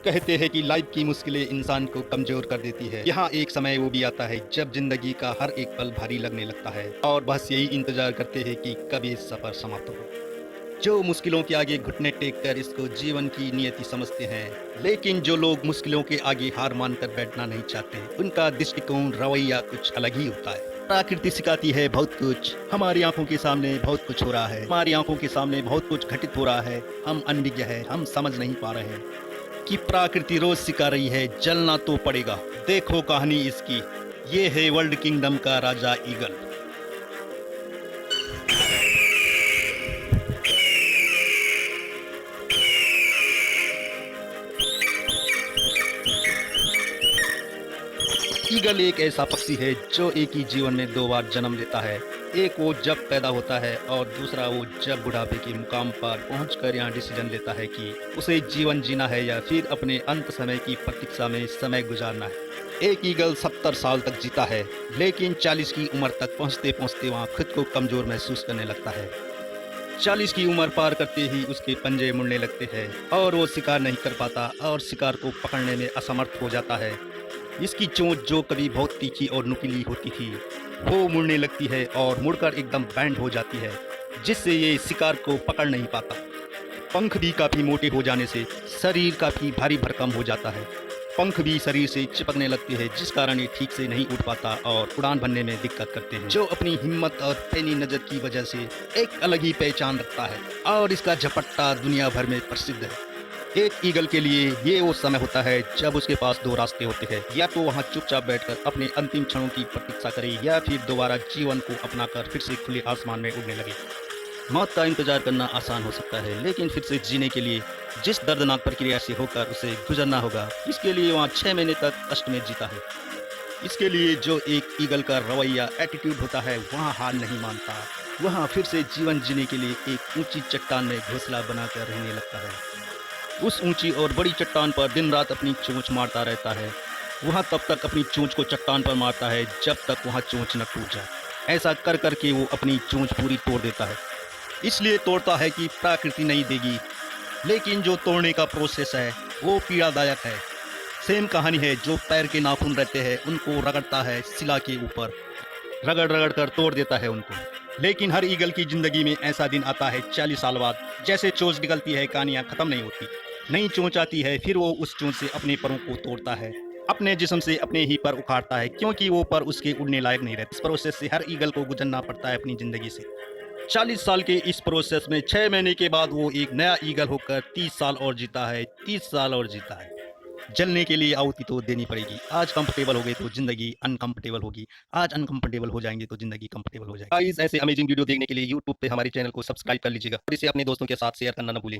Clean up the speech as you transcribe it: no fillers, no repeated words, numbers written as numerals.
कहते हैं कि लाइफ की मुश्किलें इंसान को कमजोर कर देती है। यहाँ एक समय वो भी आता है जब जिंदगी का हर एक पल भारी लगने लगता है और बस यही इंतजार करते हैं कि कब ये सफर समाप्त हो। जो मुश्किलों के आगे घुटने टेक कर इसको जीवन की नियति समझते हैं, लेकिन जो लोग मुश्किलों के आगे हार मानकर बैठना नहीं चाहते, उनका दृष्टिकोण रवैया कुछ अलग ही होता है। प्रकृति सिखाती है बहुत कुछ, हमारी आंखों के सामने बहुत कुछ हो रहा है, हमारी आंखों के सामने बहुत कुछ घटित हो रहा है। हम अनभिज्ञ है, हम समझ नहीं पा रहे हैं कि प्रकृति रोज सिखा रही है जलना तो पड़ेगा। देखो कहानी इसकी, ये है वर्ल्ड किंगडम का राजा ईगल। ईगल एक ऐसा पक्षी है जो एक ही जीवन में दो बार जन्म लेता है। एक वो जब पैदा होता है और दूसरा वो जब बुढ़ापे के मुकाम पर पहुंचकर यहाँ डिसीजन लेता है कि उसे जीवन जीना है या फिर अपने अंत समय की प्रतीक्षा में समय गुजारना है। एक ईगल 70 साल तक जीता है, लेकिन 40 की उम्र तक पहुंचते पहुंचते वहाँ खुद को कमजोर महसूस करने लगता है। 40 की उम्र पार करते ही उसके पंजे मुड़ने लगते हैं और वो शिकार नहीं कर पाता और शिकार को पकड़ने में असमर्थ हो जाता है। इसकी चोंच जो कभी बहुत तीखी और नुकीली होती थी, वो मुड़ने लगती है और मुड़कर एकदम बैंड हो जाती है, जिससे ये शिकार को पकड़ नहीं पाता। पंख भी काफ़ी मोटे हो जाने से शरीर काफ़ी भारी भरकम हो जाता है। पंख भी शरीर से चिपकने लगते हैं, जिस कारण ये ठीक से नहीं उड़ पाता और उड़ान भरने में दिक्कत करते हैं। जो अपनी हिम्मत और पैनी नज़र की वजह से एक अलग ही पहचान रखता है और इसका झपट्टा दुनिया भर में प्रसिद्ध है। एक ईगल के लिए ये वो समय होता है जब उसके पास दो रास्ते होते हैं, या तो वहाँ चुपचाप बैठकर अपने अंतिम क्षणों की प्रतीक्षा करे या फिर दोबारा जीवन को अपनाकर फिर से खुले आसमान में उड़ने लगे। मौत का इंतजार करना आसान हो सकता है, लेकिन फिर से जीने के लिए जिस दर्दनाक प्रक्रिया से होकर उसे गुजरना होगा, इसके लिए वहाँ 6 महीने तक कष्ट में जीता है। इसके लिए जो एक ईगल का रवैया एटीट्यूड होता है, वहाँ हार नहीं मानता, वहाँ फिर से जीवन जीने के लिए एक ऊंची चट्टान में घोंसला बनाकर रहने लगता है। उस ऊंची और बड़ी चट्टान पर दिन रात अपनी चोंच मारता रहता है। वह तब तक अपनी चोंच को चट्टान पर मारता है जब तक वहाँ चोंच न टूट जाए। ऐसा कर करके वो अपनी चोंच पूरी तोड़ देता है। इसलिए तोड़ता है कि प्रकृति नहीं देगी, लेकिन जो तोड़ने का प्रोसेस है वो पीड़ादायक है। सेम कहानी है, जो पैर के नाखून रहते हैं उनको रगड़ता है शिला के ऊपर, रगड़ रगड़ कर तोड़ देता है उनको। लेकिन हर ईगल की जिंदगी में ऐसा दिन आता है 40 साल बाद, जैसे चोंच निकलती है कहानियाँ खत्म नहीं होती, नई चोंच आती है। फिर वो उस चोंच से अपने परों को तोड़ता है, अपने जिस्म से अपने ही पर उखाड़ता है, क्योंकि वो पर उसके उड़ने लायक नहीं रहते। इस प्रोसेस से हर ईगल को गुजरना पड़ता है अपनी जिंदगी से। 40 साल के इस प्रोसेस में 6 महीने के बाद वो एक नया ईगल होकर 30 साल और जीता है, 30 साल और जीता है। जलने के लिए आहुति तो देनी पड़ेगी। आज कंफर्टेबल हो गए तो जिंदगी अनकंफर्टेबल होगी, आज अनकंफर्टेबल हो जाएंगे तो जिंदगी कंफर्टेबल हो जाएगी। गाइस, ऐसे अमेजिंग वीडियो देखने के लिए यूट्यूब पे हमारे चैनल को सब्सक्राइब कर लीजिएगा और इसे अपने दोस्तों के साथ शेयर करना न भूलें।